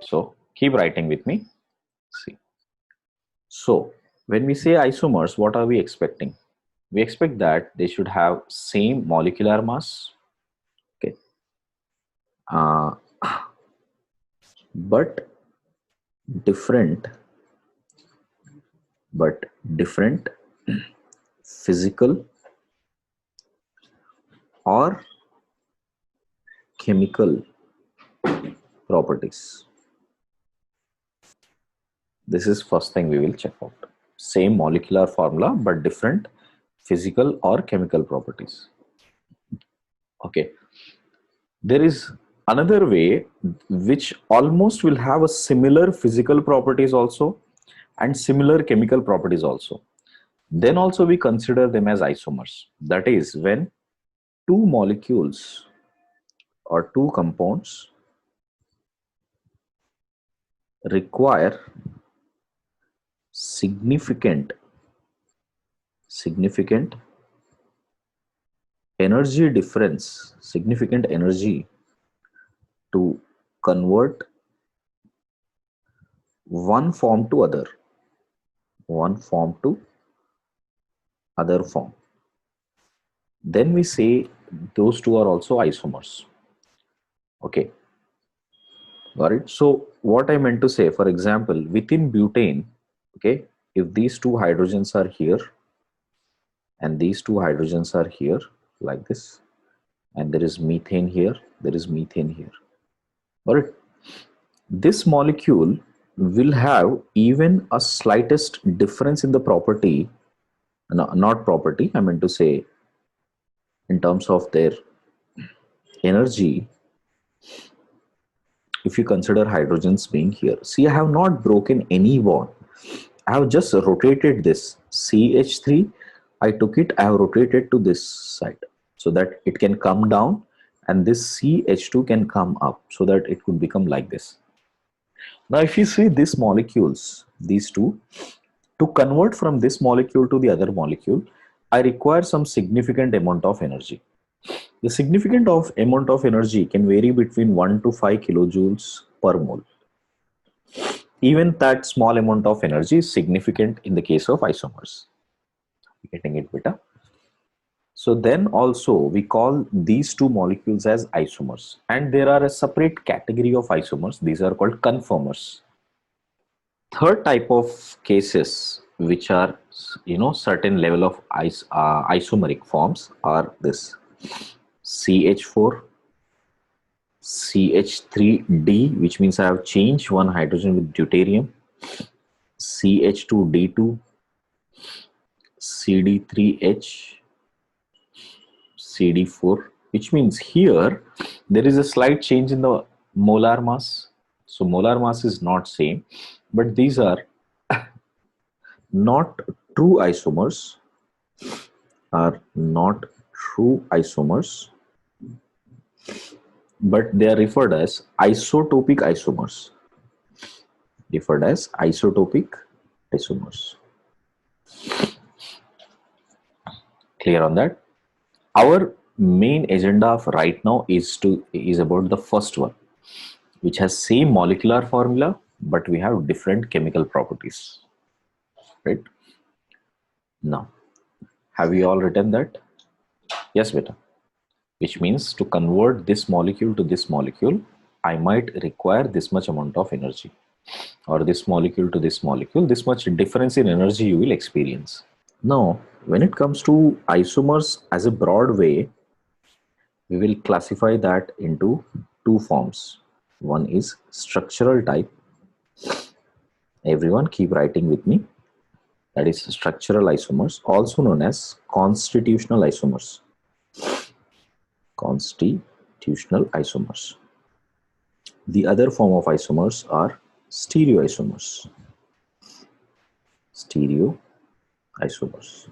So keep writing with me. See. So when we say isomers, what are we expecting? We expect that they should have same molecular mass, okay, uh, but different, different physical or chemical properties. This is first thing we will check out. Same molecular formula, but different physical or chemical properties. Okay. There is another way which almost will have a similar physical properties also and similar chemical properties also. Then also we consider them as isomers. That is when two molecules or two compounds require significant energy difference, significant energy to convert one form to other, one form to other form. Then we say those two are also isomers. Okay, got it? So what I meant to say, for example, within butane, okay, if these two hydrogens are here and these two hydrogens are here like this, and there is methane here, there is methane here. Got it? This molecule will have even a slightest difference in the property, no, not property, I meant to say in terms of their energy. If you consider hydrogens being here, see, I have not broken any bond. I have just rotated this CH3. I took it, I have rotated to this side so that it can come down and this CH2 can come up so that it could become like this. Now, if you see these molecules, these two, to convert from this molecule to the other molecule, I require some significant amount of energy. The significant amount of energy can vary between 1 to 5 kilojoules per mole. Even that small amount of energy is significant in the case of isomers. Getting it, beta? So then also we call these two molecules as isomers, and there are a separate category of isomers. These are called conformers. Third type of cases which are, you know, certain level of isomeric forms are this CH4, CH3D, which means I have changed one hydrogen with deuterium, CH2D2, CD3H, CD4, which means here there is a slight change in the molar mass. So molar mass is not same, but these are not true isomers, but they are referred as isotopic isomers. Clear on that? Our main agenda of right now is about the first one, which has same molecular formula, but we have different chemical properties, right? Now, have you all written that? Yes, beta. Which means to convert this molecule to this molecule, I might require this much amount of energy, or this molecule to this molecule, this much difference in energy you will experience. Now, when it comes to isomers as a broad way, we will classify that into two forms. One is structural type. Everyone keep writing with me. That is structural isomers, also known as constitutional isomers. Constitutional isomers. The other form of isomers are stereoisomers. Stereoisomers.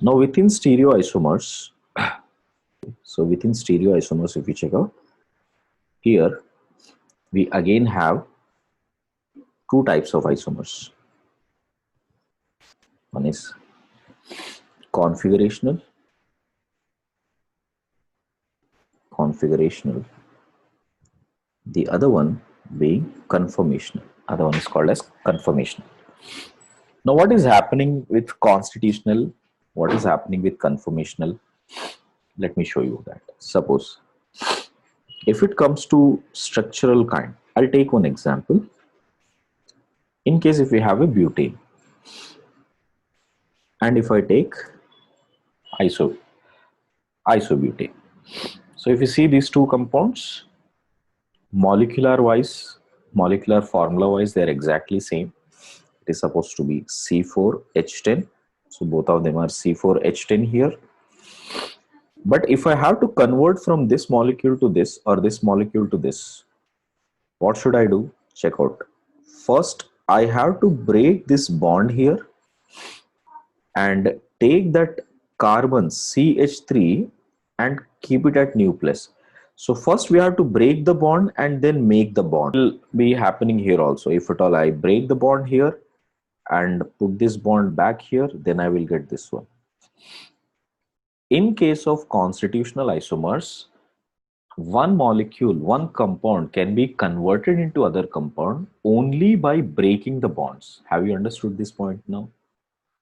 Now within stereoisomers, if we check out, here we again have two types of isomers. One is configurational. The other one being conformational. Other one is called as conformational. Now, what is happening with constitutional? What is happening with conformational? Let me show you that. Suppose if it comes to structural kind, I'll take one example. In case if we have a butane, and if I take isobutane. So if you see these two compounds, molecular wise, molecular formula wise, they're exactly same. It is supposed to be C4H10. So both of them are C4H10 here. But if I have to convert from this molecule to this or this molecule to this, what should I do? Check out. First, I have to break this bond here and take that carbon CH3 and keep it at new place. So first we have to break the bond and then make the bond. It will be happening here also. If at all I break the bond here and put this bond back here, then I will get this one. In case of constitutional isomers, one molecule, one compound can be converted into other compound only by breaking the bonds. Have you understood this point now?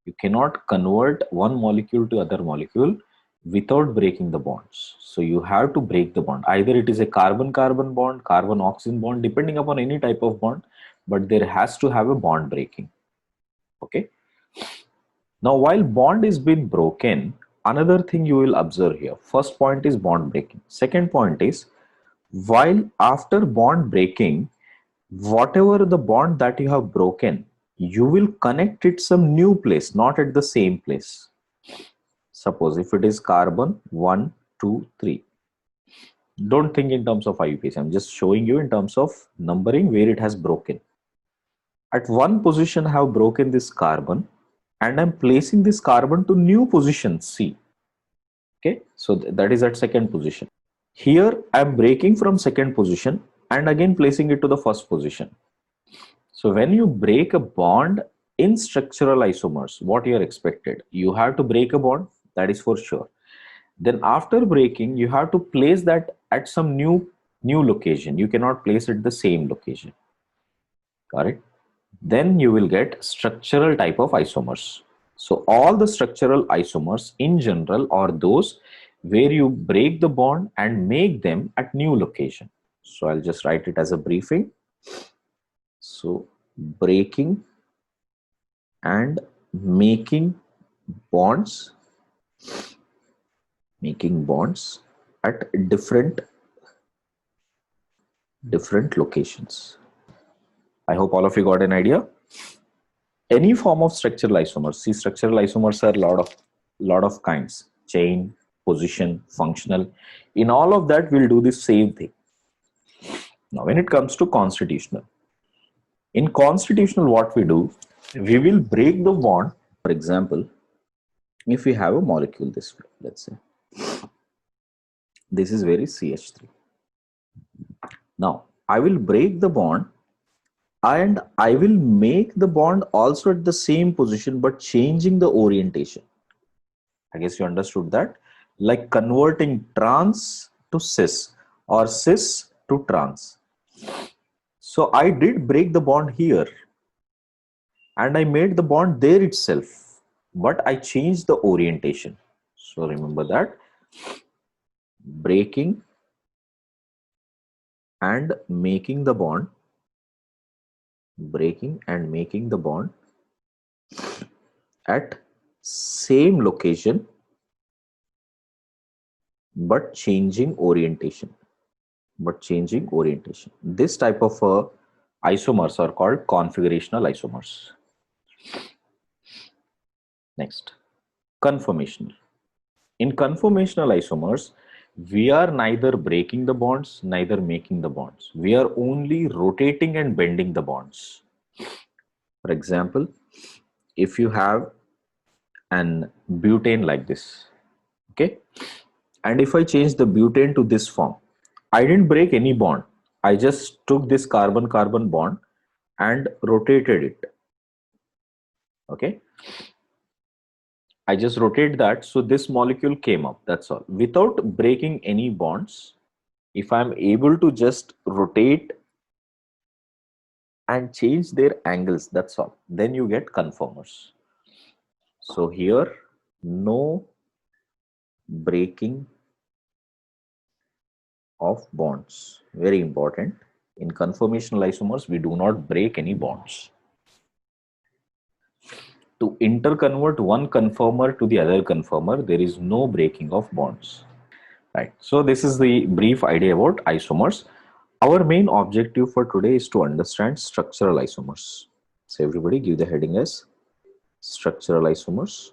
You cannot convert one molecule to other molecule without breaking the bonds. So you have to break the bond. Either it is a carbon-carbon bond, carbon-oxygen bond, depending upon any type of bond, but there has to have a bond breaking. Okay. Now, while bond is being broken, another thing you will observe here. First point is bond breaking. Second point is, while after bond breaking, whatever the bond that you have broken, you will connect it some new place, not at the same place. Suppose if it is carbon 1, 2, 3. Don't think in terms of IUPAC. I'm just showing you in terms of numbering where it has broken. At one position, I have broken this carbon and I'm placing this carbon to new position C. Okay, so that is at second position. Here I'm breaking from second position and again placing it to the first position. So when you break a bond in structural isomers, what you are expected? You have to break a bond, that is for sure. Then after breaking, you have to place that at some new location. You cannot place it the same location. Correct? Then you will get structural type of isomers. So all the structural isomers in general are those where you break the bond and make them at new location. So I'll just write it as a briefing. So breaking and making bonds at different locations. I hope all of you got an idea. Any form of structural isomers. See, structural isomers are lot of kinds: chain, position, functional. In all of that, we'll do the same thing. Now, when it comes to constitutional, in constitutional, what we do, we will break the bond. For example, if we have a molecule this way, let's say this is very CH3. Now, I will break the bond and I will make the bond also at the same position but changing the orientation. I guess you understood that. Like converting trans to cis or cis to trans. So I did break the bond here and I made the bond there itself, but I changed the orientation. So remember that. Breaking and making the bond, breaking and making the bond at same location but changing orientation. This type of isomers are called configurational isomers. Next, conformational. In conformational isomers, we are neither breaking the bonds, neither making the bonds. We are only rotating and bending the bonds. For example, if you have an butane like this, okay, and if I change the butane to this form, I didn't break any bond. I just took this carbon-carbon bond and rotated it. Okay. I just rotate that. So this molecule came up. That's all. Without breaking any bonds, if I'm able to just rotate and change their angles. That's all. Then you get conformers. So here, no breaking of bonds. Very important. In conformational isomers, we do not break any bonds. To interconvert one conformer to the other conformer, there is no breaking of bonds. Right. So this is the brief idea about isomers. Our main objective for today is to understand structural isomers. So everybody give the heading as structural isomers.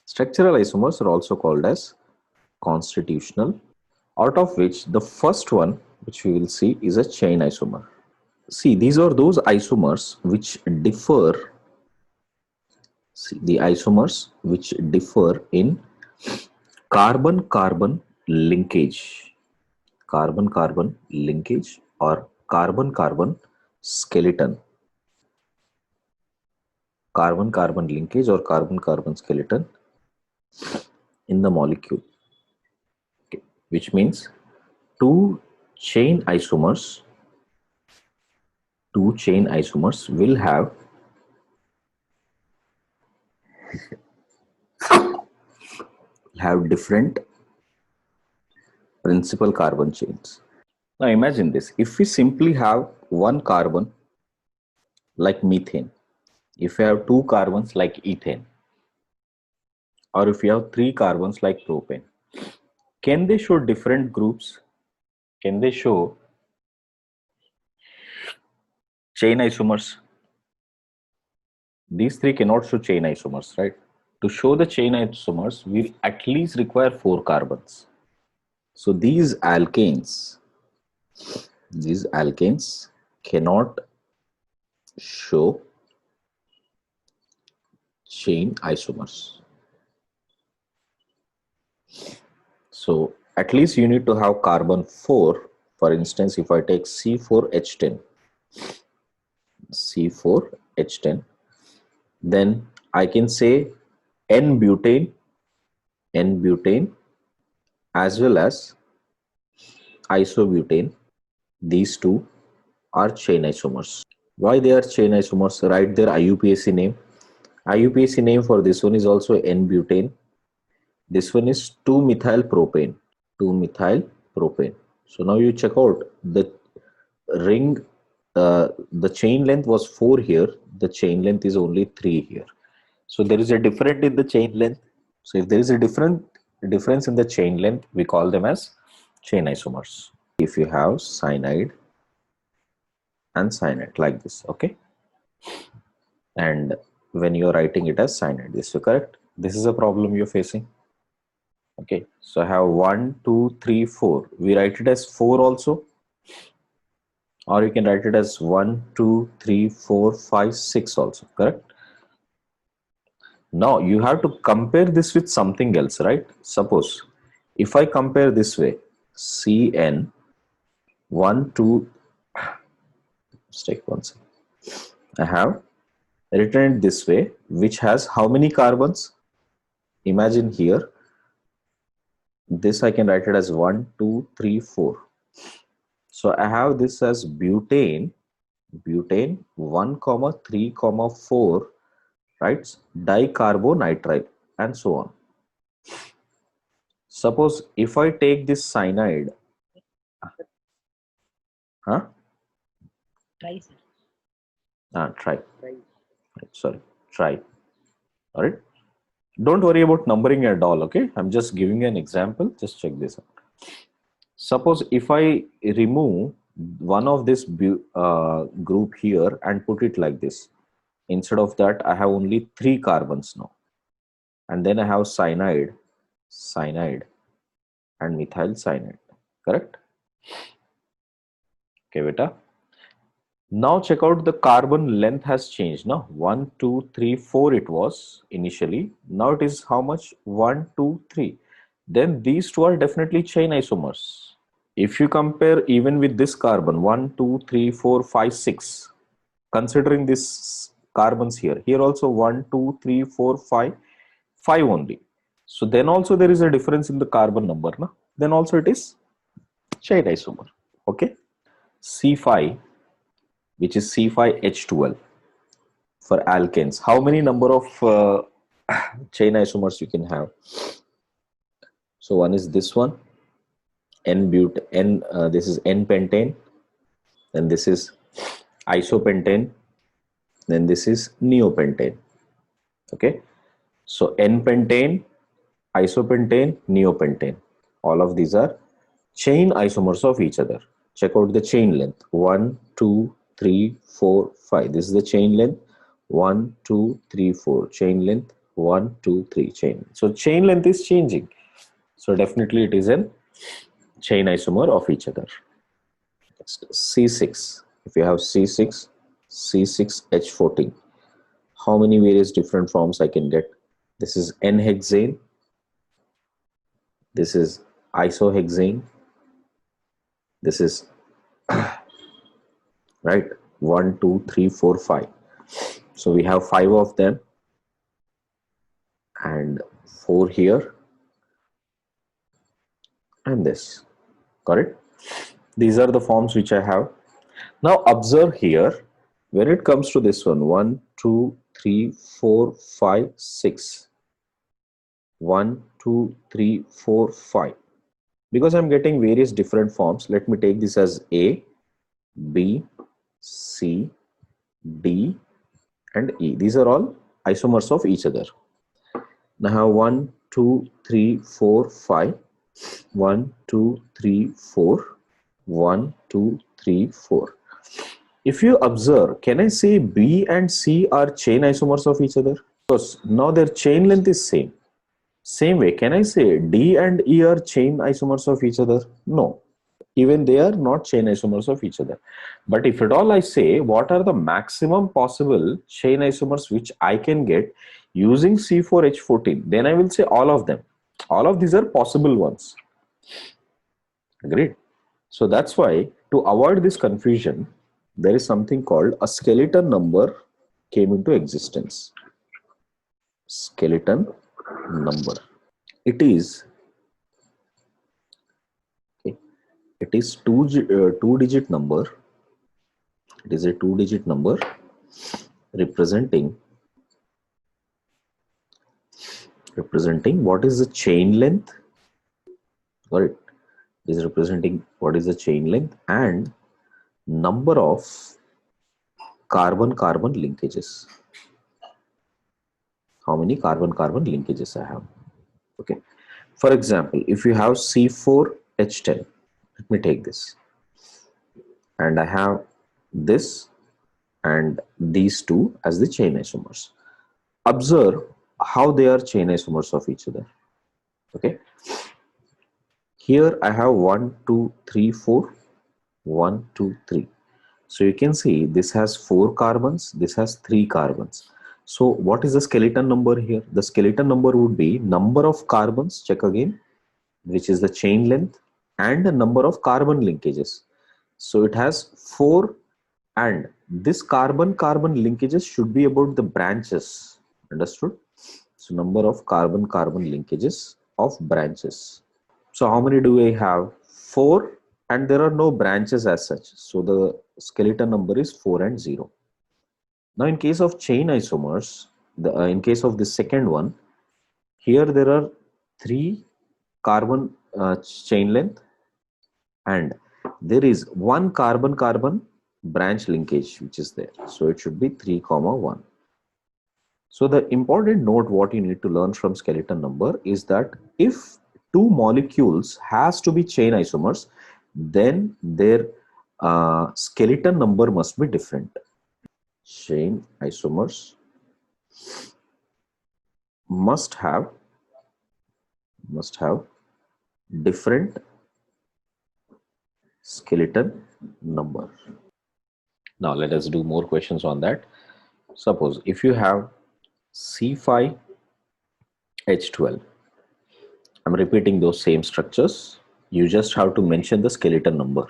Structural isomers are also called as constitutional, out of which the first one which we will see is a chain isomer. See, these are those isomers which differ. See, the isomers which differ in carbon-carbon linkage, carbon-carbon linkage or carbon-carbon skeleton, carbon-carbon linkage or carbon-carbon skeleton in the molecule. Okay. Which means two chain isomers will have different principal carbon chains. Now imagine this, if we simply have one carbon like methane, if we have two carbons like ethane, or if you have three carbons like propane, can they show different groups? Can they show chain isomers? These three cannot show chain isomers, right? To show the chain isomers, we at least require four carbons. So these alkanes cannot show chain isomers. So at least you need to have carbon 4. For instance, if I take C4H10, then I can say N-butane as well as isobutane. These two are chain isomers. Why they are chain isomers? Write their IUPAC name. IUPAC name for this one is also N-butane. This one is 2-methyl propane. 2-methyl propane. So now you check out the ring. The chain length was 4 here. The chain length is only 3 here. So there is a difference in the chain length. So if there is a difference in the chain length, we call them as chain isomers. If you have cyanide and cyanide like this, okay, and when you're writing it as cyanide, this is correct. This is a problem you're facing. Okay, so I have 1, 2, 3, 4. We write it as 4 also, or you can write it as 1, 2, 3, 4, 5, 6 also, correct? Now you have to compare this with something else, right? Suppose if I compare this way, CN 1, 2, let's take one second. I have written it this way, which has how many carbons? Imagine here, this I can write it as 1, 2, 3, 4. So I have this as butane 1, 3, 4, right? Dicarbonitrile and so on. Suppose if I take this cyanide, huh? Try, sir. Try. Sorry, try. All right. Don't worry about numbering at all. Okay. I'm just giving you an example. Just check this out. Suppose if I remove one of this group here and put it like this, instead of that, I have only 3 carbons now. And then I have cyanide, and methyl cyanide. Correct? Okay, beta. Now check out the carbon length has changed. Now 1, 2, 3, 4 it was initially. Now it is how much? 1, 2, 3. Then these two are definitely chain isomers. If you compare even with this carbon 1, 2, 3, 4, 5, 6, considering this carbons here also 1, 2, 3, 4, 5, 5 only. So then also there is a difference in the carbon number. Na? Then also it is chain isomer. Okay. C5 which is C5H12 for alkanes. How many number of chain isomers you can have? So one is this one, this is N-pentane, then this is isopentane, then this is neopentane. Okay, so N-pentane, isopentane, neopentane, all of these are chain isomers of each other. Check out the chain length: 1, 2, 3, 4, 5. This is the chain length: 1, 2, 3, 4. Chain length: 1, 2, 3. Chain. So chain length is changing. So definitely it is a chain isomer of each other. Next, C6. If you have C6, C6H14. How many various different forms I can get? This is N-hexane. This is isohexane. This is right, 1, 2, 3, 4, 5. So we have 5 of them and 4 here and this. Got it? These are the forms which I have. Now observe here, when it comes to this one, 1, 2, 3, 4, 5, 6. 1, 2, 3, 4, 5. Because I'm getting various different forms, let me take this as A, B, C, D, and E. These are all isomers of each other. Now I have 1, 2, 3, 4, 5. 1, 2, 3, 4. 1, 2, 3, 4. If you observe, can I say B and C are chain isomers of each other? Because now their chain length is same. Same way, can I say D and E are chain isomers of each other? No. Even they are not chain isomers of each other. But if at all I say, what are the maximum possible chain isomers which I can get using C4H14, then I will say all of them. All of these are possible ones. Agreed? So that's why, to avoid this confusion, there is something called a skeleton number came into existence. Skeleton number. It is two-digit number. It is a two-digit number representing what is the chain length. Got it? It is representing what is the chain length and number of carbon-carbon linkages. How many carbon-carbon linkages I have? Okay. For example, if you have C4H10, let me take this, and I have this and these two as the chain isomers. Observe how they are chain isomers of each other. Okay. Here I have 1, 2, 3, 4. 1, 2, 3. So you can see this has 4 carbons, this has 3 carbons. So what is the skeleton number here? The skeleton number would be number of carbons, check again, which is the chain length, and the number of carbon linkages. So it has 4, and this carbon-carbon linkages should be about the branches. Understood? So number of carbon-carbon linkages of branches. So how many do I have? 4, and there are no branches as such. So the skeleton number is 4 and 0. Now in case of chain isomers, in case of the second one, here there are 3 carbon chain length, and there is 1 carbon-carbon branch linkage which is there. So it should be 3, 1. So the important note what you need to learn from skeleton number is that if 2 molecules has to be chain isomers, then their skeleton number must be different. Chain isomers must have different skeleton number. Now let us do more questions on that. Suppose if you have C5H12, I'm repeating those same structures. You just have to mention the skeleton number.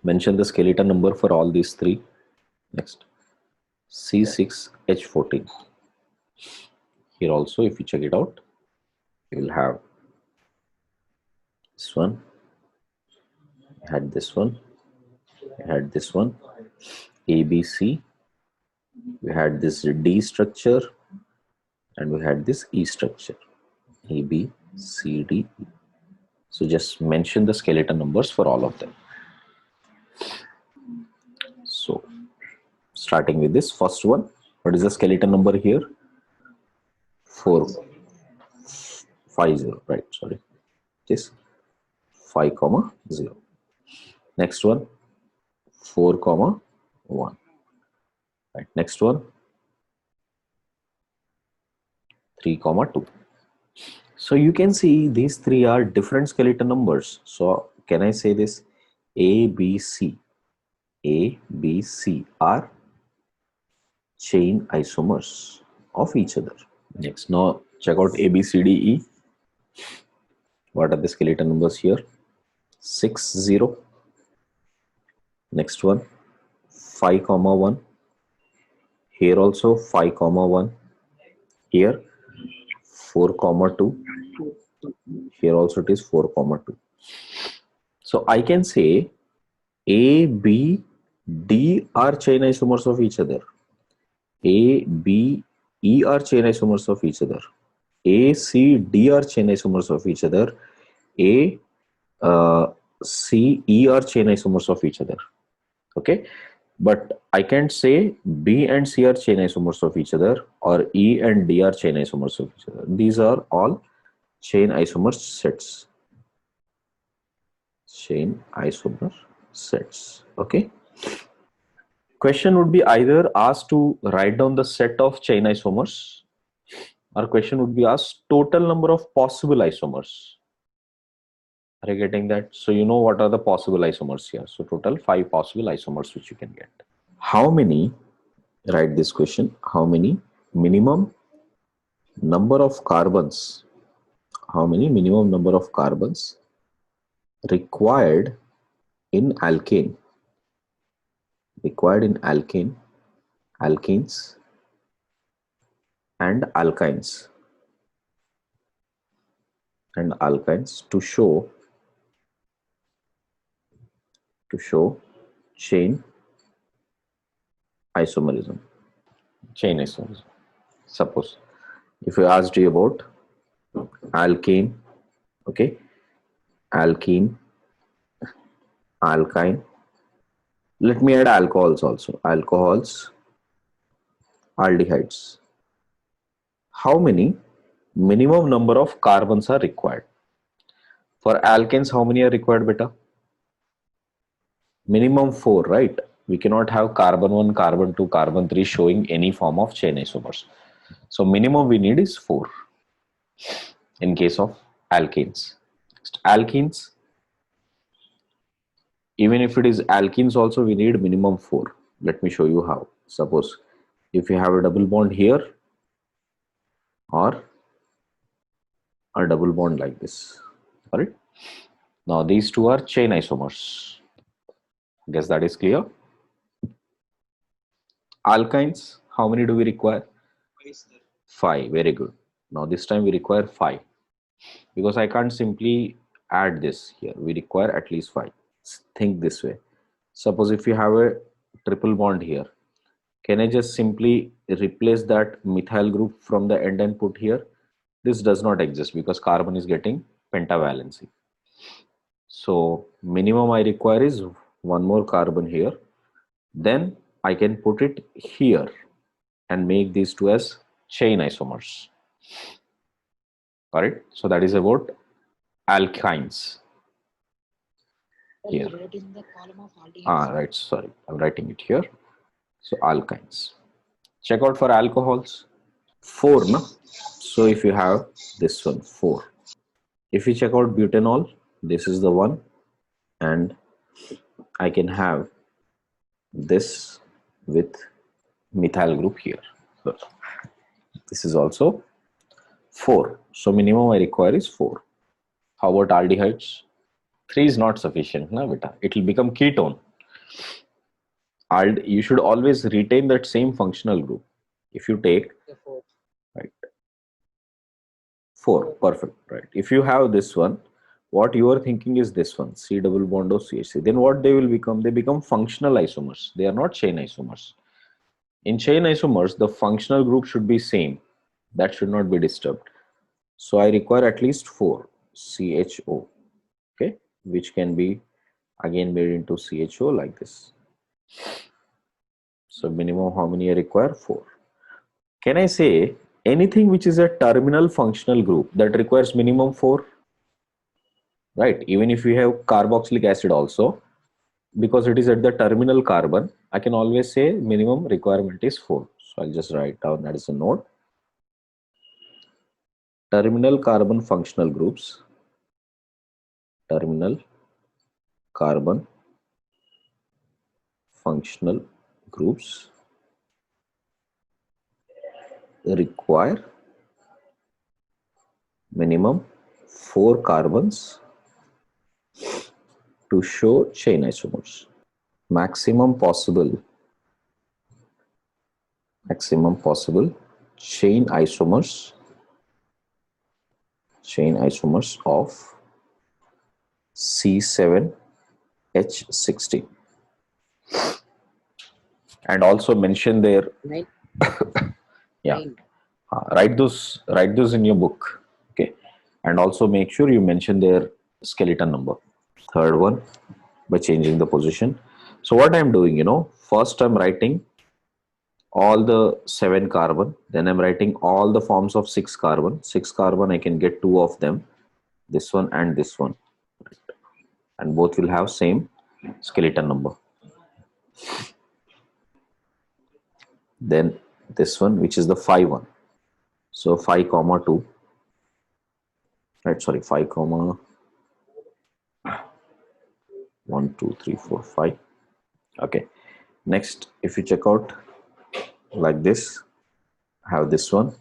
Mention the skeleton number for all these 3. Next, C6H14. Here also, if you check it out, you will have this one, had this one, had this one, ABC, we had this D structure, and we had this E structure, A, B, C, D, E. So just mention the skeleton numbers for all of them. So starting with this first one, what is the skeleton number here? 450, right? Sorry, this 5,0. Next one, 4,1. Right. Next one, 3,2. So you can see these three are different skeleton numbers. So can I say this? A, B, C. A, B, C are chain isomers of each other. Next, now check out A, B, C, D, E. What are the skeleton numbers here? 6, 0. Next one, 5,1. Here also 5,1. Here 4,2. Here also it is 4,2. So I can say A, B, D are chain isomers of each other. A, B, E are chain isomers of each other. A, C, D are chain isomers of each other. A, C, E are chain isomers of each other. Okay, but I can't say B and C are chain isomers of each other, or E and D are chain isomers of each other. These are all chain isomer sets. Chain isomer sets. Okay. Question would be either asked to write down the set of chain isomers, or question would be asked total number of possible isomers. Are you getting that? So you know what are the possible isomers here. So total 5 possible isomers which you can get. How many, write this question, how many minimum number of carbons, how many minimum number of carbons required in alkane, alkenes and alkynes to show chain isomerism. Suppose if I asked you about alkane, okay, alkene, alkyne, let me add alcohols also, aldehydes. How many minimum number of carbons are required? For alkanes, how many are required, beta? Minimum 4, right? We cannot have carbon 1, carbon 2, carbon 3 showing any form of chain isomers. So minimum we need is 4 in case of alkanes. Alkenes, even if it is alkenes also, we need minimum 4. Let me show you how. Suppose if you have a double bond here or a double bond like this, all right? Now these two are chain isomers. Guess that is clear. Alkynes, how many do we require? 5. Very good. Now this time we require 5 because I can't simply add this here. We require at least 5. Think this way. Suppose if you have a triple bond here, can I just simply replace that methyl group from the end and put here? This does not exist because carbon is getting pentavalency. So minimum I require is 1 more carbon here. Then I can put it here and make these two as chain isomers. All right. So that is about alkynes. Here. In the column of right. Sorry, I'm writing it here. So alkynes. Check out for alcohols. 4, no? So if you have this one, 4. If you check out butanol, this is the one, and I can have this with methyl group here. So this is also 4. So minimum I require is 4. How about aldehydes? 3 is not sufficient, na beta. It will become ketone. You should always retain that same functional group. If you take, right, 4, perfect, right. If you have this one, What you are thinking is this one, C double bond O CH3. Then what they will become? They become functional isomers. They are not chain isomers. In chain isomers, the functional group should be same. That should not be disturbed. So I require at least 4 CHO, okay, which can be again made into CHO like this. So minimum how many I require? 4. Can I say anything which is a terminal functional group that requires minimum 4? Right, even if you have carboxylic acid also, because it is at the terminal carbon, I can always say minimum requirement is 4. So I'll just write down that as a note. Terminal carbon functional groups, terminal carbon functional groups require minimum 4 carbons to show chain isomers. Maximum possible chain isomers of C7H16, and also mention their Nine. yeah Nine. write those in your book, okay, and also make sure you mention their skeleton number. Third one, by changing the position. So what I'm doing, first I'm writing all the 7 carbon, then I'm writing all the forms of 6 carbon. 6 carbon, I can get 2 of them, this one and this one, and both will have same skeleton number. Then this one, which is the 5 one, so 5 comma 2, right, sorry, 5 comma 1 2 3 4 5. Okay, next if you check out like this, have this one,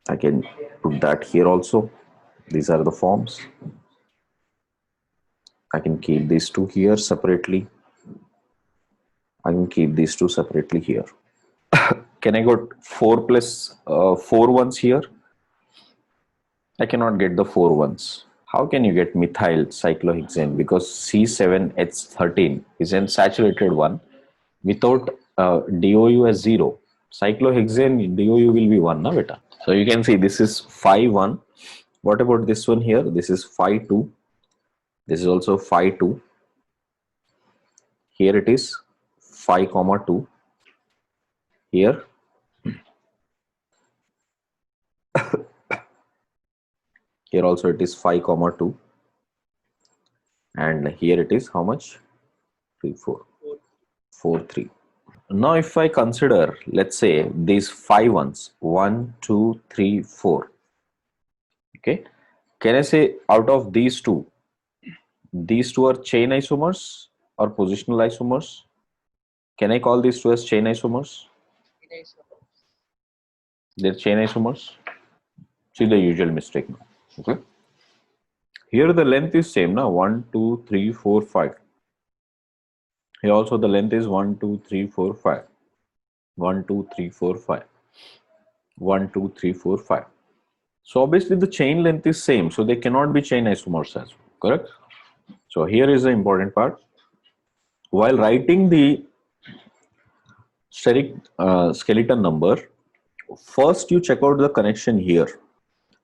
I can put that here also. These are the forms. I can keep these two here separately. I can keep these two separately here. Can I got 4 plus 4 ones here? I cannot get the 4 ones. How can you get methyl cyclohexane? Because C7H13 is an saturated one without DOU as 0. Cyclohexane DOU will be 1, na beta? So you can see this is 5 1. What about this one here? This is 5 2. This is also 5 2. Here it is 5 comma 2. Here here also it is 5 comma 2, and here it is how much? 3 4 4 3. Now if I consider, let's say, these 5 ones, 1 2 3 4, okay, can I say out of these two are chain isomers or positional isomers? Can I call these two as chain isomers? They're chain isomers. See the usual mistake now. Okay, here the length is same now, 1 2 3 4 5. Here also the length is 1 2 3 4 5. 1 2 3 4 5. 1 2 3 4 5. So obviously the chain length is same, so they cannot be chain isomers as well, correct? So here is the important part. While writing the steric skeleton number, first you check out the connection here.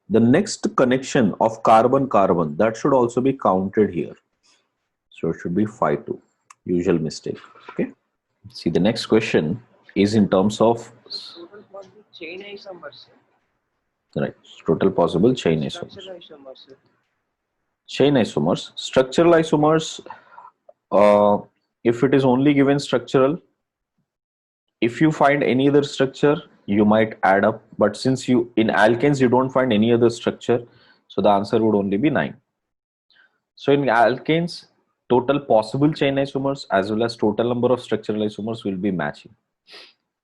The next connection of carbon-carbon, that should also be counted here. So it should be 5 2. Usual mistake. Okay. See, the next question is in terms of Chain isomers. right, total possible chain isomers. Chain isomers, structural isomers. If it is only given structural, if you find any other structure, you might add up. But since you in alkanes you don't find any other structure, so the answer would only be 9. So in alkanes, total possible chain isomers as well as total number of structural isomers will be matching.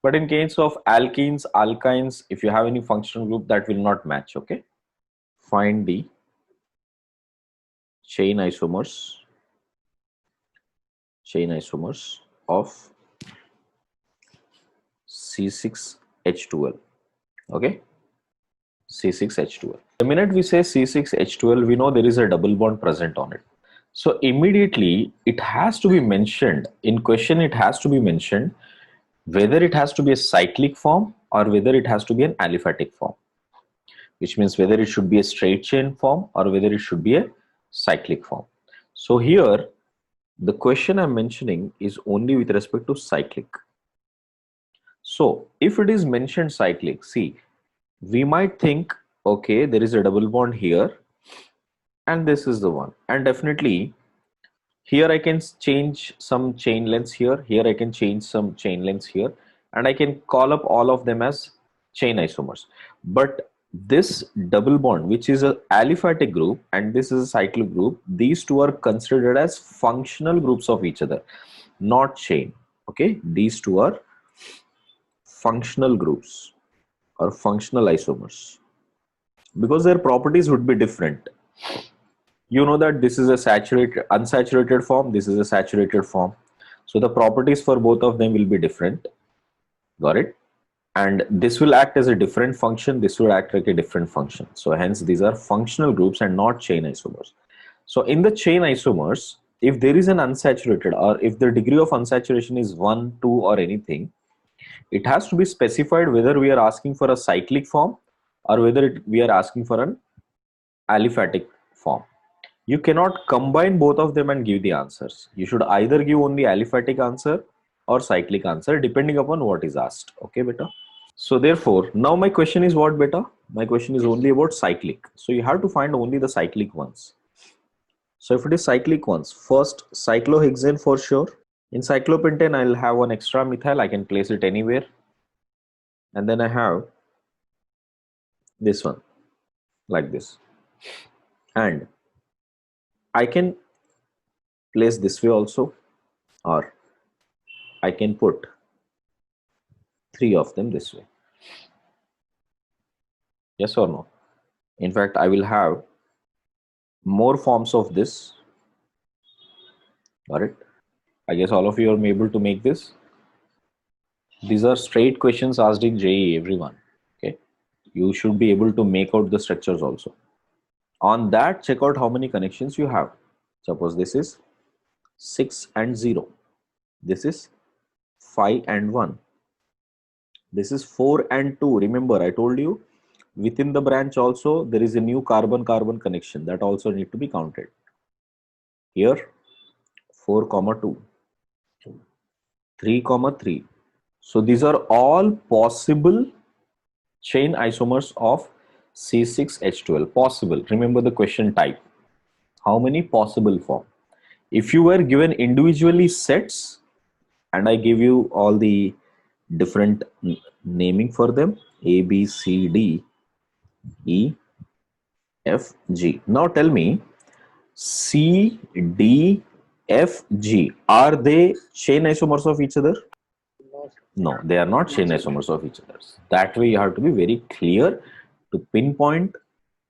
But in case of alkenes, alkynes, if you have any functional group, that will not match. Okay, find the chain isomers of C6H12. Okay, C6H12. The minute we say C6H12, we know there is a double bond present on it. So immediately it has to be mentioned in question. It has to be mentioned whether it has to be a cyclic form or whether it has to be an aliphatic form, which means whether it should be a straight chain form or whether it should be a cyclic form. So here the question I'm mentioning is only with respect to cyclic. So if it is mentioned cyclic, see, we might think, okay, there is a double bond here and this is the one, and definitely here I can change some chain lengths here, here I can change some chain lengths here, and I can call up all of them as chain isomers. But this double bond, which is a aliphatic group and this is a cyclic group, these two are considered as functional groups of each other, not chain. Okay, these two are functional groups or functional isomers because their properties would be different. You know that this is a saturated, unsaturated form, this is a saturated form, so the properties for both of them will be different. Got it? And this will act as a different function, this will act like a different function. So hence these are functional groups and not chain isomers. So in the chain isomers, if there is an unsaturated or if the degree of unsaturation is 1, 2 or anything, it has to be specified whether we are asking for a cyclic form or whether we are asking for an aliphatic form. You cannot combine both of them and give the answers. You should either give only aliphatic answer or cyclic answer depending upon what is asked. Okay, beta? So therefore, now my question is what, beta? My question is only about cyclic. So you have to find only the cyclic ones. So if it is cyclic ones, first cyclohexane for sure. In cyclopentane, I'll have one extra methyl. I can place it anywhere. And then I have this one like this. And I can place this way also, or I can put 3 of them this way. Yes or no? In fact, I will have more forms of this. Got it? I guess all of you are able to make this. These are straight questions asked in JEE, everyone. Okay, you should be able to make out the structures also. On that, check out how many connections you have. Suppose this is 6 and 0. This is 5 and 1. This is 4 and 2. Remember, I told you within the branch also there is a new carbon-carbon connection that also need to be counted. Here 4, 2, 3, 3. So these are all possible chain isomers of C6H12. Possible. Remember the question type. How many possible form? If you were given individually sets and I give you all the different naming for them, A, B, C, D, E, F, G. Now tell me, C, D, F, G, are they chain isomers of each other? No, they are not chain isomers of each other. That way you have to be very clear to pinpoint.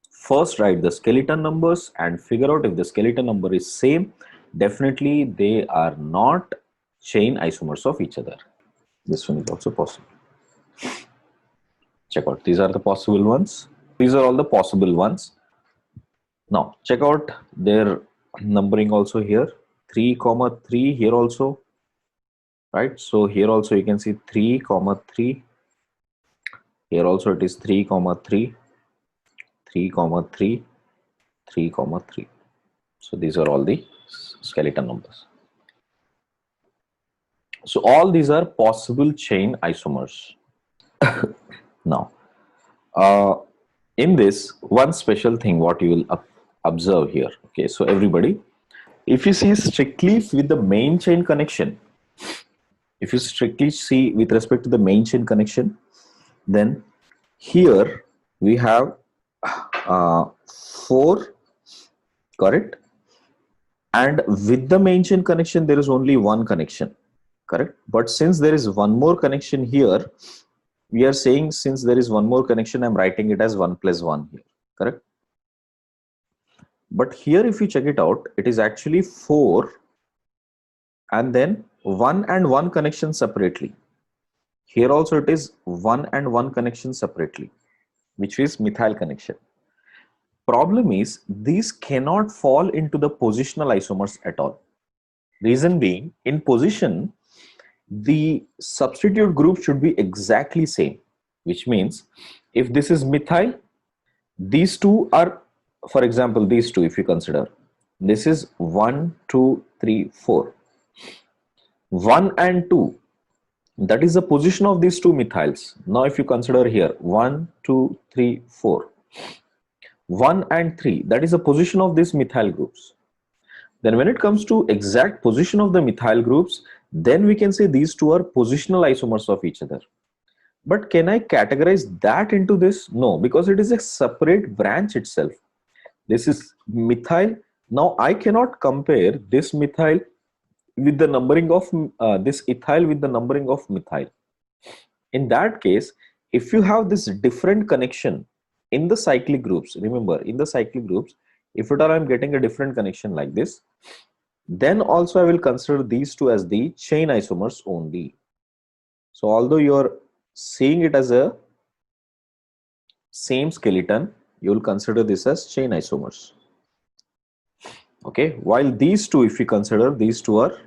First write the skeleton numbers and figure out if the skeleton number is same. Definitely they are not chain isomers of each other. This one is also possible. Check out, these are the possible ones. These are all the possible ones. Now check out their numbering also here. 3, 3 here also. Right, so here also you can see 3, 3. Here also it is 3, 3, 3, 3, 3, 3. So these are all the skeleton numbers. So all these are possible chain isomers. Now, in this, one special thing what you will observe here. Okay, so everybody, if you see strictly with the main chain connection, if you strictly see with respect to the main chain connection, then here we have 4, correct? And with the main chain connection, there is only one connection, correct? But since there is one more connection here, we are saying since there is one more connection, I'm writing it as 1 + 1 here, correct? But here, if you check it out, it is actually 4 and then 1 and 1 connection separately. Here also it is 1 and 1 connection separately, which is methyl connection. Problem is these cannot fall into the positional isomers at all. Reason being, in position, the substitute group should be exactly same, which means if this is methyl, these two are, for example, these two, if you consider, this is 1, 2, 3, 4. 1 and 2, that is the position of these two methyls. Now, if you consider here 1, 2, 3, 4, 1 and 3, that is the position of these methyl groups. Then when it comes to exact position of the methyl groups, then we can say these two are positional isomers of each other. But can I categorize that into this? No, because it is a separate branch itself. This is methyl. Now I cannot compare this methyl with the numbering of this ethyl with the numbering of methyl. In that case, if you have this different connection in the cyclic groups, remember in the cyclic groups, if at all I'm getting a different connection like this, then also I will consider these two as the chain isomers only. So although you're seeing it as a same skeleton, you will consider this as chain isomers. Okay, while these two, if you consider, these two are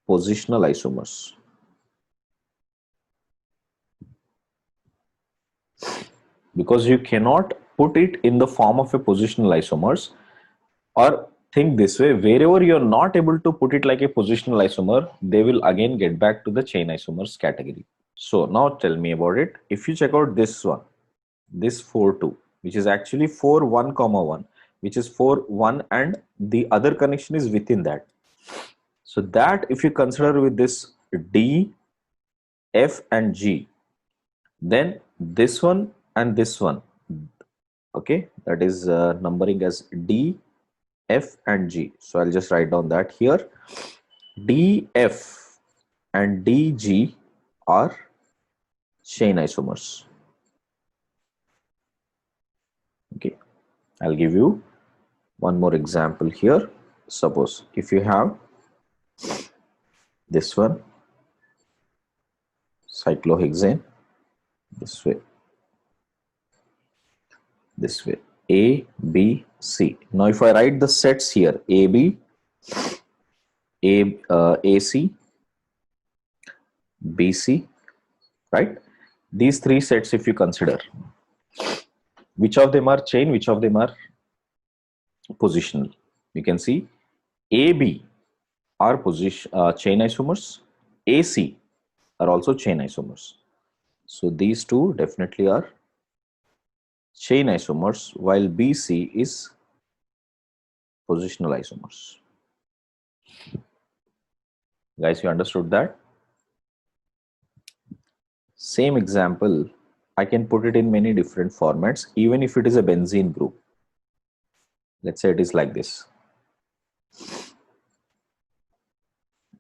positional isomers. Because you cannot put it in the form of a positional isomers, or think this way, wherever you're not able to put it like a positional isomer, they will again get back to the chain isomers category. So now tell me about it. If you check out this one, this 4 2, which is actually 4 1 comma 1, which is 4 1, and the other connection is within that. So that if you consider with this D, F and G, then this one and this one, okay, that is numbering as D, F and G. So I'll just write down that here. D, F and D, G are chain isomers. Okay, I'll give you one more example here. Suppose if you have this one, cyclohexane, this way, A, B, C. Now if I write the sets here, A, B, AC, BC, right? These three sets, if you consider, which of them are chain, which of them are positional? You can see AB are chain isomers, AC are also chain isomers. So these two definitely are chain isomers, while BC is positional isomers. Guys, you understood that? Same example, I can put it in many different formats, even if it is a benzene group. Let's say it is like this.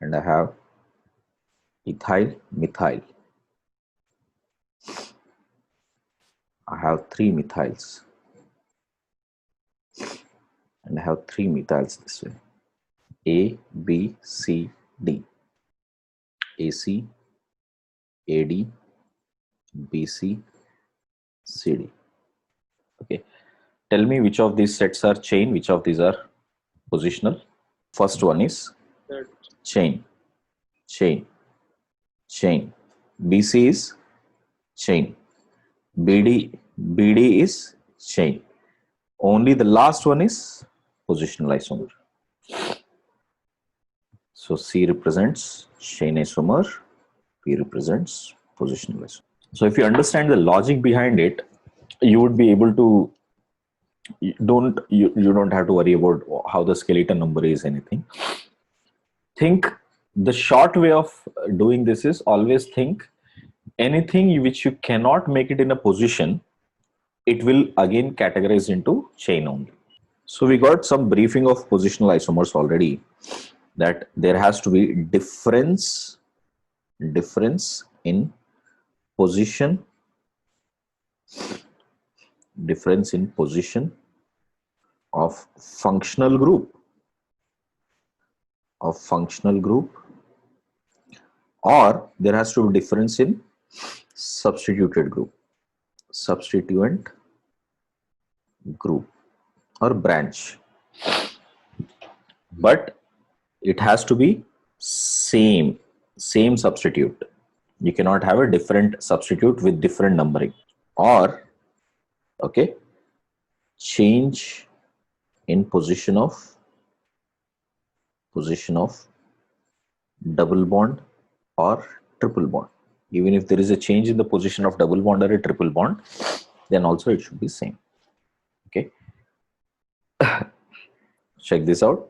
And I have ethyl, methyl. I have 3 methyls. And I have 3 methyls this way. A, B, C, D. AC, AD, BC, CD. Okay. Tell me which of these sets are chain, which of these are positional. First one is chain, chain, chain. BC is chain. BD is chain. Only the last one is positional isomer. So C represents chain isomer, P represents positional isomer. So if you understand the logic behind it, you would be able to, you don't have to worry about how the skeleton number is anything. Think the short way of doing this is always think anything which you cannot make it in a position, it will again categorize into chain only. So we got some briefing of positional isomers already, that there has to be difference in position, of functional group, or there has to be difference in substituent group. group or branch, but it has to be same substitute. You cannot have a different substitute with different numbering. Or okay, change in position of double bond or triple bond. Even if there is a change in the position of double bond or a triple bond, then also it should be same. Okay, check this out.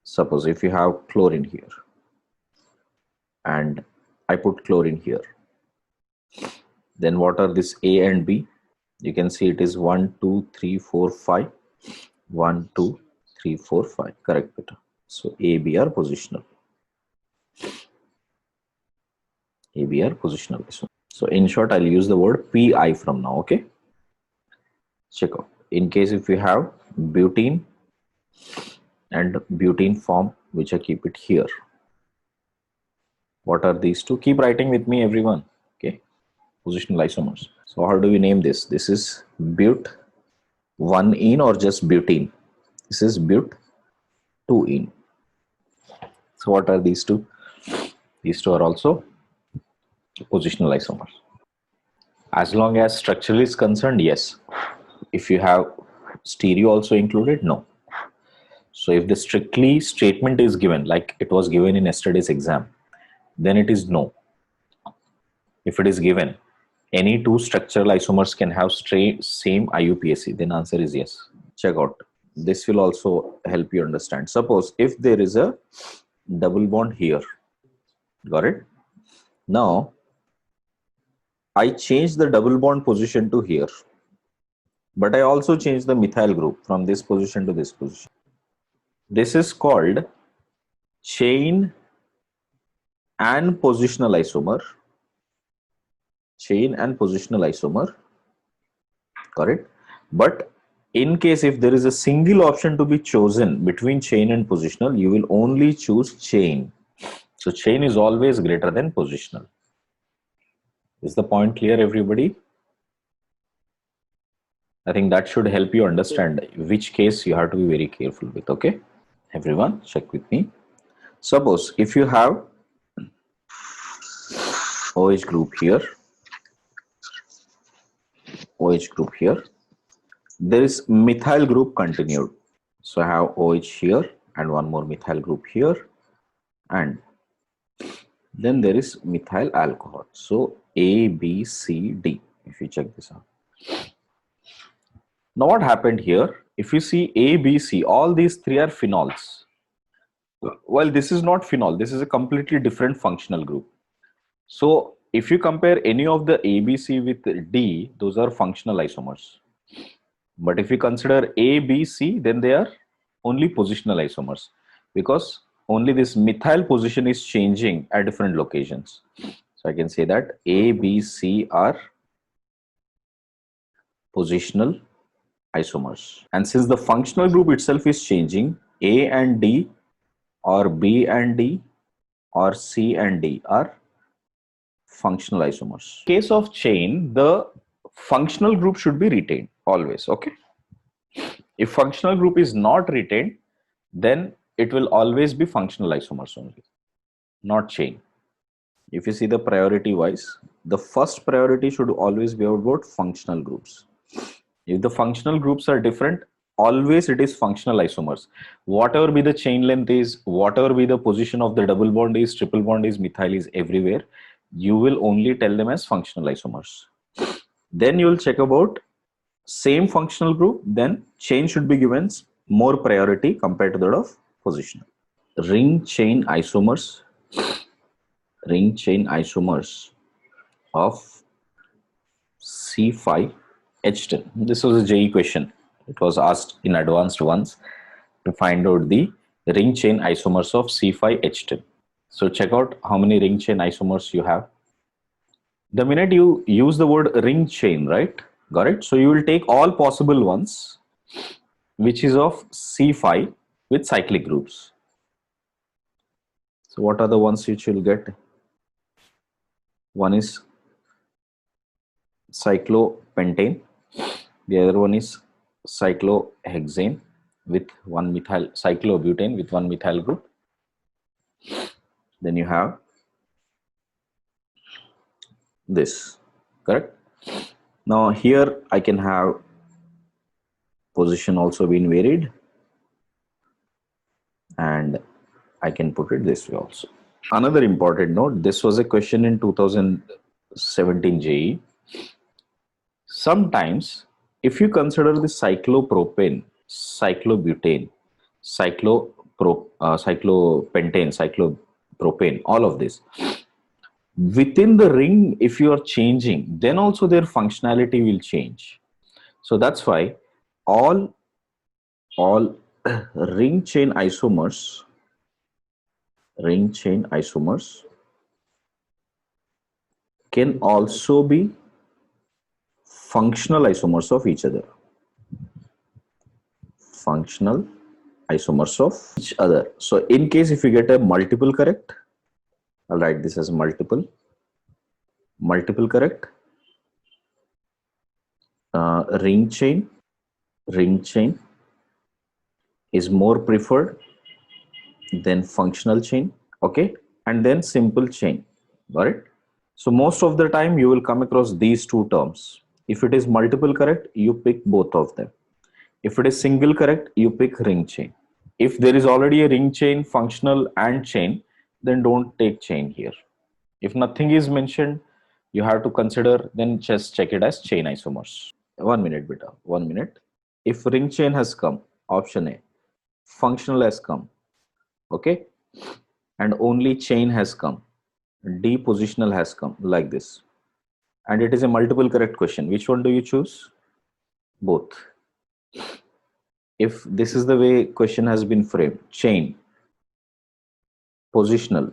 Suppose if you have chlorine here and I put chlorine here, then what are this A and B? You can see it is 1 2 3 4 5, 1 2 3 4 5. Correct, Peter. So A, B are positional. A, B are positional. So in short, I'll use the word Pi from now. Okay, check out. In case if you have butene and butene form, which I keep it here. What are these two? Keep writing with me, everyone. Okay, positional isomers. So how do we name this? This is but 1-ene or just butene? This is but 2-ene. So what are these two? These two are also positional isomers. As long as structure is concerned, yes. If you have stereo also included, no. So if the strictly statement is given, like it was given in yesterday's exam, then it is no. If it is given, any two structural isomers can have same IUPAC, then answer is yes. Check out. This will also help you understand. Suppose if there is a double bond here, got it? Now, I change the double bond position to here, but I also change the methyl group from this position to this position. This is called chain and positional isomer. Chain and positional isomer, correct? But in case if there is a single option to be chosen between chain and positional, you will only choose chain. So chain is always greater than positional. Is the point clear, everybody? I think that should help you understand which case you have to be very careful with. Okay, everyone, check with me. Suppose if you have OH group here, OH group here, there is methyl group continued. So I have OH here and one more methyl group here, and then there is methyl alcohol. So A, B, C, D. If you check this out. Now what happened here? If you see A, B, C, all these three are phenols. Well, this is not phenol. This is a completely different functional group. So if you compare any of the A, B, C with D, those are functional isomers. But if you consider A, B, C, then they are only positional isomers, because only this methyl position is changing at different locations. So I can say that A, B, C are positional isomers. And since the functional group itself is changing, A and D or B and D or C and D are functional isomers. In case of chain, the functional group should be retained always. Okay. If functional group is not retained, then it will always be functional isomers only, not chain. If you see the priority wise, the first priority should always be about functional groups. If the functional groups are different, always it is functional isomers. Whatever be the chain length is, whatever be the position of the double bond is, triple bond is, methyl is, everywhere, you will only tell them as functional isomers. Then you will check about same functional group, then chain should be given more priority compared to that of positional. Ring chain isomers of C5H10. This was a JE question. It was asked in advanced once to find out the ring chain isomers of C5H10. So check out how many ring chain isomers you have. The minute you use the word ring chain, right? Got it? So you will take all possible ones, which is of C5 with cyclic groups. So what are the ones which you will get? One is cyclopentane, The other one is cyclohexane with one methyl, cyclobutane with one methyl group. Then you have this, correct? Now here I can have position also been varied, and I can put it this way also. Another important note, this was a question in 2017 JEE. Sometimes if you consider the cyclopropane, cyclobutane, cyclopentane, cyclopropane, all of this, within the ring, if you are changing, then also their functionality will change. So that's why all ring chain isomers can also be functional isomers of each other. Functional isomers of each other. So in case if you get a multiple correct, I'll write this as multiple correct. Ring chain is more preferred than functional chain, okay, and then simple chain. Got it? So most of the time you will come across these two terms. If it is multiple correct, you pick both of them. If it is single correct, you pick ring chain. If there is already a ring chain, functional and chain, then don't take chain here. If nothing is mentioned, you have to consider, then just check it as chain isomers. 1 minute, beta, 1 minute. If ring chain has come, option A, functional has come, okay, and only chain has come, D positional has come, like this, and it is a multiple correct question, which one do you choose? Both. If this is the way question has been framed, chain, positional,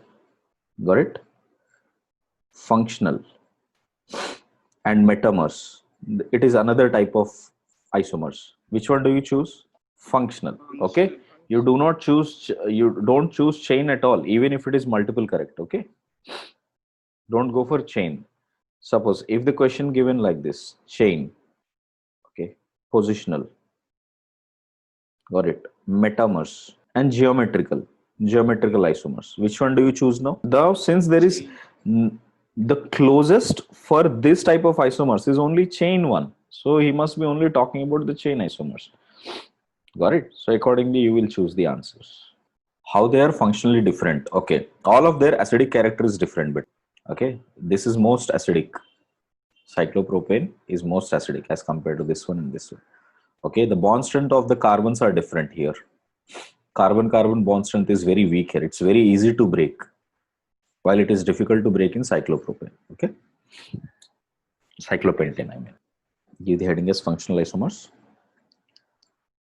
got it, functional, and metamers, it is another type of isomers. Which one do you choose? Functional, okay. You do not choose, you don't choose chain at all, even if it is multiple correct, okay. Don't go for chain. Suppose if the question given like this, chain, okay, positional, got it, metamers, and geometrical isomers, which one do you choose now? Now since there is the closest for this type of isomers is only chain one, so he must be only talking about the chain isomers. Got it? So accordingly you will choose the answers. How they are functionally different? Okay, all of their acidic character is different, but okay, this is most acidic. Cyclopropane is most acidic as compared to this one and this one. Okay, the bond strength of the carbons are different here. Carbon-carbon bond strength is very weak here. It's very easy to break, while it is difficult to break in cyclopropane. Okay, cyclopentane, I mean. Give the heading as functional isomers.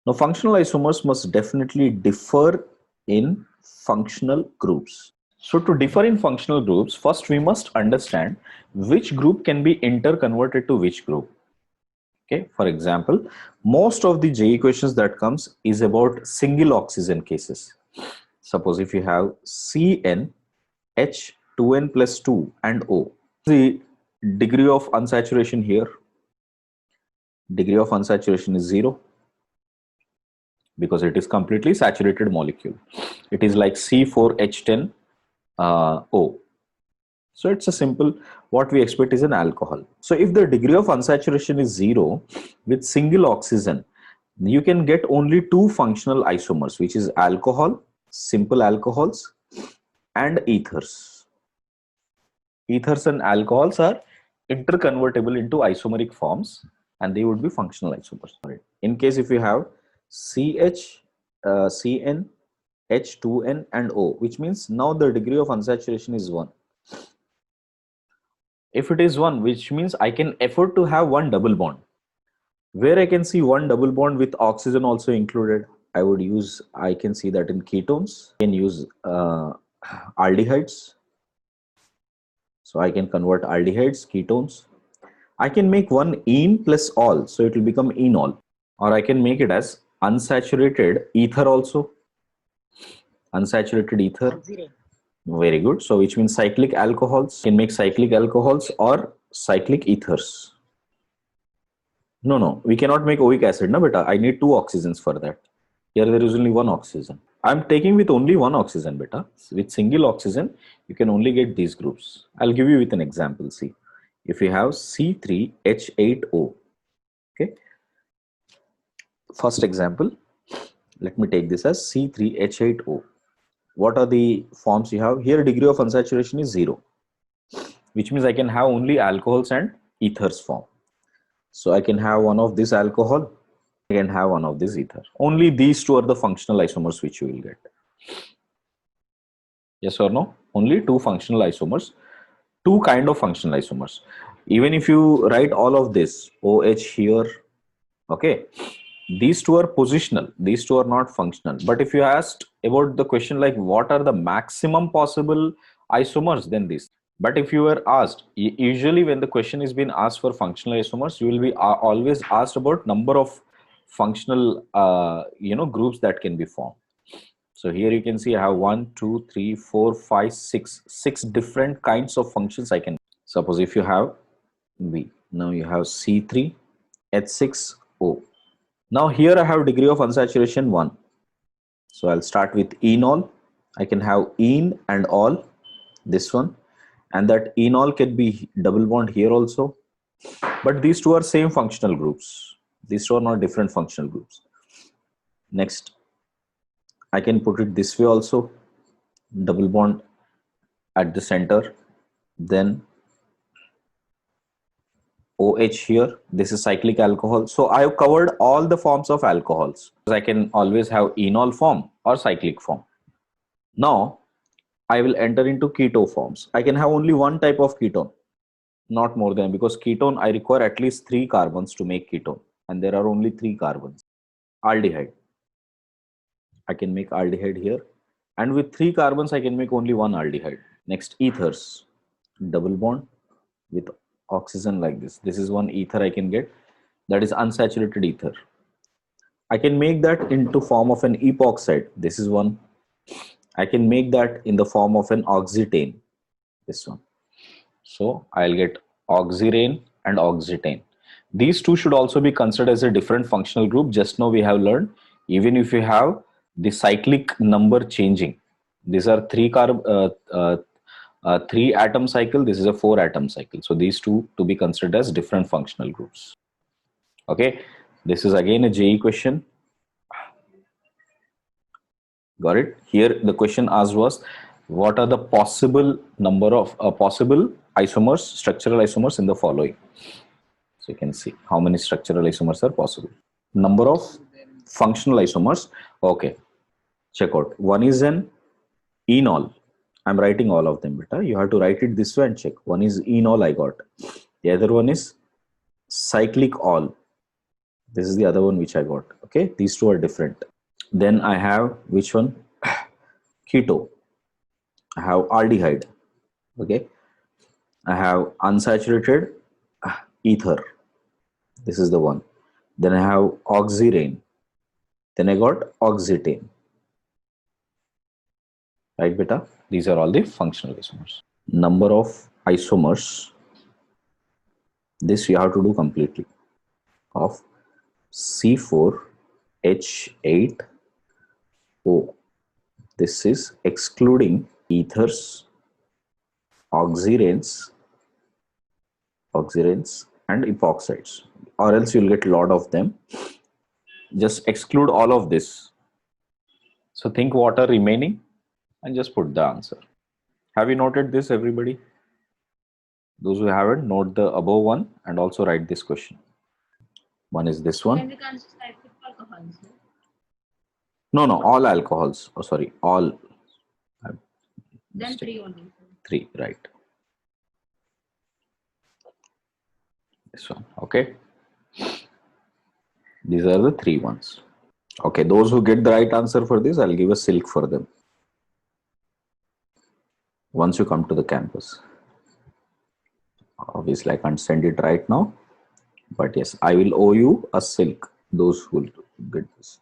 Now, functional isomers must definitely differ in functional groups. So to differ in functional groups, first we must understand which group can be interconverted to which group. Okay, for example, most of the JEE questions that comes is about single oxygen cases. Suppose if you have CN, H, 2N plus 2 and O. The degree of unsaturation here, degree of unsaturation is 0 because it is completely saturated molecule. It is like C4H10 O. So it's a simple, what we expect is an alcohol. So if the degree of unsaturation is 0 with single oxygen, you can get only two functional isomers, which is alcohol, simple alcohols, and ethers. Ethers and alcohols are interconvertible into isomeric forms and they would be functional isomers. In case if you have CH, CN, H2N and O, which means now the degree of unsaturation is 1. If it is 1, which means I can afford to have one double bond. Where I can see one double bond with oxygen also included, I would use, I can see that in ketones, I can use aldehydes. So I can convert aldehydes, ketones. I can make one ene plus all, so it will become enol. Or I can make it as unsaturated ether also. Unsaturated ether. Very good. So which means cyclic alcohols, can make cyclic alcohols or cyclic ethers. No, no, we cannot make oic acid, na beta. I need two oxygens for that. Here there is only one oxygen. I'm taking with only one oxygen, beta. With single oxygen, you can only get these groups. I'll give you with an example. See, if you have C3H8O, okay. First example, let me take this as C3H8O. What are the forms you have? Here degree of unsaturation is 0, which means I can have only alcohols and ethers form. So I can have one of this alcohol, I can have one of this ether. Only these two are the functional isomers which you will get. Yes or no? Only two functional isomers, two kind of functional isomers. Even if you write all of this, OH here, okay, these two are positional, these two are not functional. But if you asked about the question like what are the maximum possible isomers, then this. But if you were asked, usually when the question is being asked for functional isomers, you will be always asked about number of functional groups that can be formed. So here you can see I have 1, 2, 3, 4, 5, 6, 6 different kinds of functions I can. Suppose if you have B, now you have C3H6O. Now here I have degree of unsaturation 1. So I'll start with enol. I can have en and all, this one, and that enol can be double bond here also. But these two are same functional groups. These two are not different functional groups. Next, I can put it this way also, double bond at the center, then OH here. This is cyclic alcohol. So I have covered all the forms of alcohols. I can always have enol form or cyclic form. Now I will enter into keto forms. I can have only one type of ketone, not more than, because ketone I require at least 3 carbons to make ketone, and there are only 3 carbons. Aldehyde. I can make aldehyde here, and with 3 carbons I can make only one aldehyde. Next, ethers. Double bond with oxygen like this. This is one ether I can get, that is unsaturated ether. I can make that into form of an epoxide. This is one. I can make that in the form of an oxetane. This one. So I'll get oxirane and oxetane. These two should also be considered as a different functional group. Just now we have learned, even if you have the cyclic number changing, these are 3 atom cycle, this is a 4 atom cycle. So these two to be considered as different functional groups. Okay, this is again a JE question. Got it? Here the question asked was, what are the possible number of possible isomers, structural isomers in the following? So you can see how many structural isomers are possible. Number of functional isomers. Okay, check out. One is an enol. I'm writing all of them, beta. You have to write it this way and check. One is enol I got. The other one is cyclic all. This is the other one which I got. Okay, these two are different. Then I have which one? Keto. I have aldehyde. Okay, I have unsaturated ether. This is the one. Then I have oxirane. Then I got oxetane. Right, beta? These are all the functional isomers. Number of isomers. This you have to do completely. Of C4H8O. This is excluding ethers, oxiranes, and epoxides, or else you'll get a lot of them. Just exclude all of this. So think what are remaining and just put the answer. Have you noted this, everybody? Those who haven't, note the above one and also write this question. One is this one. Can we consider cyclic alcohols? No, all alcohols. Oh, sorry, all. Then 3 only. 3, right. This one, okay. These are the 3 ones. Okay, those who get the right answer for this, I'll give a silk for them once you come to the campus. Obviously, I can't send it right now, but yes, I will owe you a silk, those who will get this.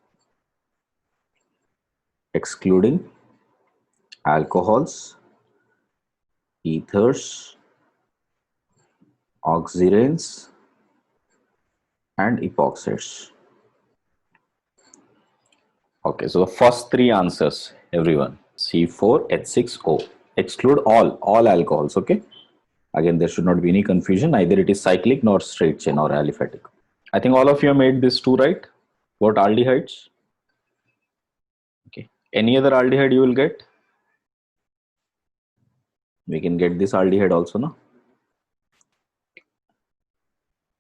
Excluding alcohols, ethers, oxiranes, and epoxides. Okay, so the first three answers, everyone, C4H6O. Exclude all alcohols, okay? Again, there should not be any confusion. Either it is cyclic nor straight chain or aliphatic. I think all of you have made this two right. What aldehydes? Okay. Any other aldehyde you will get? We can get this aldehyde also, no?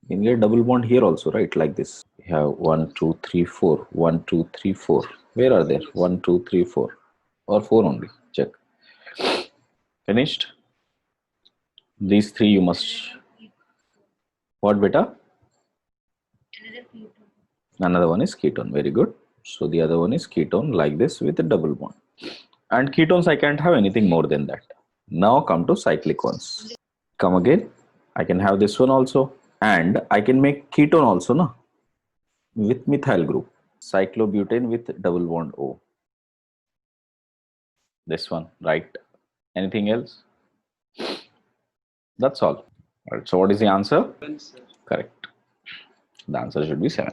You can get double bond here also, right? Like this. We have 1, 2, 3, 4. 1, 2, 3, 4. Where are there? 1, 2, 3, 4. Or 4 only. Check. Finished? These three you must. What beta? Another ketone. Another one is ketone. Very good. So the other one is ketone like this with a double bond. And ketones, I can't have anything more than that. Now come to cyclic ones. Come again. I can have this one also. And I can make ketone also, no? With methyl group. Cyclobutane with double bond O. This one, right? Anything else? That's all. Right. So what is the answer? Well, sir. Correct. The answer should be 7.